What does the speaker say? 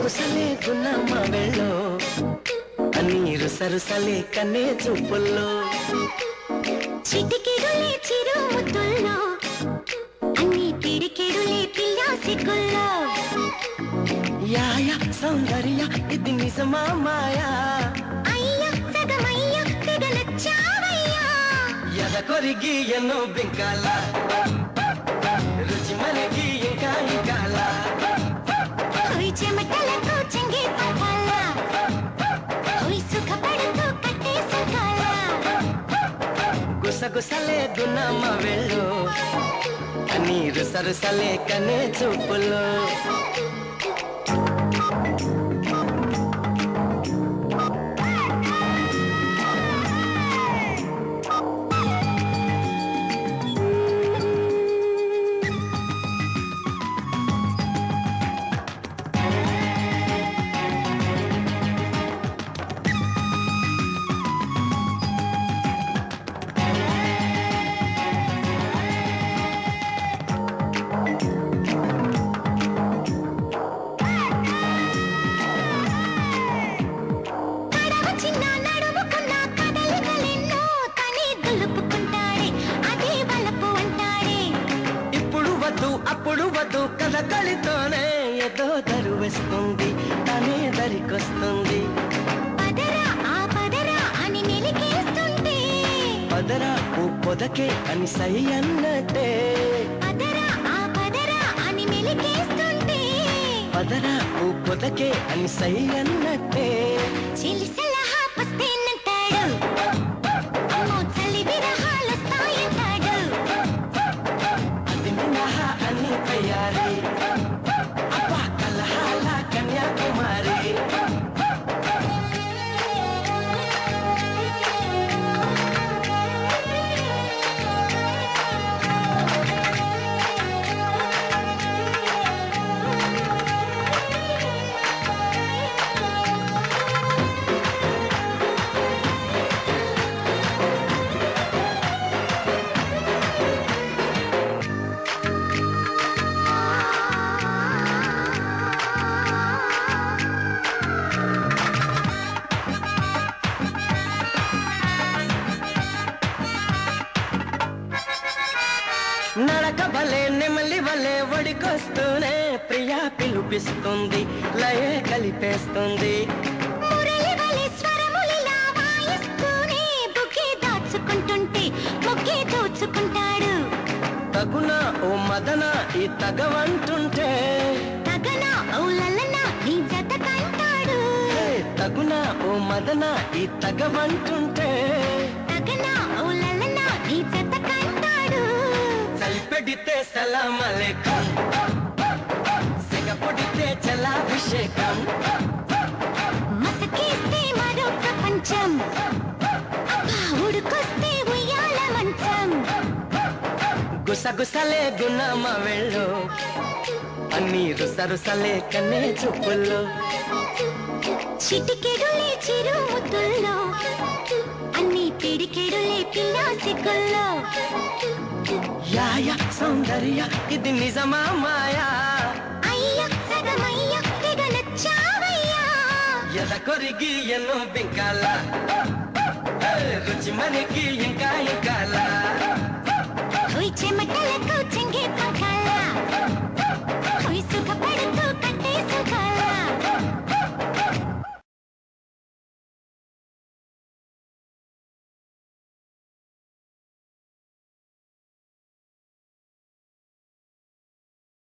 గుసగుసలే గున్నమ్మ వెళ్ళో నీరు సరుసలే కన్నే చూపుల్లో చిటికెడులే చిరు ముద్దుల్లో అన్ని పిడికెడులే పిల్లా సిగ్గుల్లో యాయ సౌందర్య ఇది నిజమా మాయా అయ్యా సగమయ్యా తెగలొచ్చావయ్యా ఎద కొరిగి ఎన్నో బింకాల రుచి మనకి ఇంకా ఇంకాల చెమటలతో చెంగే పట్టాల సుఖపడుతూ కట్టే సకాల గుసగుసలే గున్నమ్మ వెళ్ళు నీరు సరుసలే కనే చూపుల్లో అప్పుడు వద్దు కథకళితోనే ఏదో దరువేస్తుంది తనే దరికొస్తుంది పదరా ఆ పదరా అని మెలికేస్తుంటే పదరా ఓ పొదకే అని సై అన్నట్టే పదరా ఆ పదరా అని మెలికేస్తుంటే పదరా ఓ పొదకే అని సై అన్నట్టే చిలిసలహా పస్తేనంటాడు అమ్మో చలి విరహాలొస్తాయంటాడు అన్ని తయారీ అబ్బా కలహాల కన్యాకుమారి నడక భలే నెమలి వలే ఒడికొస్తూనే ప్రియా పిలుపిస్తుంది లయే కలిపేస్తుంది మురళి వలె స్వరములిలా వాయిస్తూనే బుకే దాచుకుంటుంటే ముగ్గే దోచుకుంటాడు తగునా ఓ మదన ఈ తగవంటుంటే తగనా ఓ లలనా నీ జత కంటాడు తగునా ఓ మదన ఈ తగవంటుంటే తగనా ఓ లలనా నీ జత కంటాడు పెడితే సలాం అలైకుం సెగ పొడితే చలాభిషేకం మసకేస్తే మరో ప్రపంచం ఉడుకొస్తే ఉయ్యాల మంచం గుసగుసలే గున్నమ్మ వెళ్ళు నీరు సరుసలే కన్నే చూపుల్లో చిటికెడులే చిరు ముద్దుల్లో అన్ని పిడికెడులే పిల్లా సిగ్గుల్లో యాయ సౌందర్య ఇది నిజమా మాయా అయ్యా సగమయ్యా తెగలొచ్చావయ్యా ఎద కొరిగి ఎన్నో బింకాల రుచి మనకి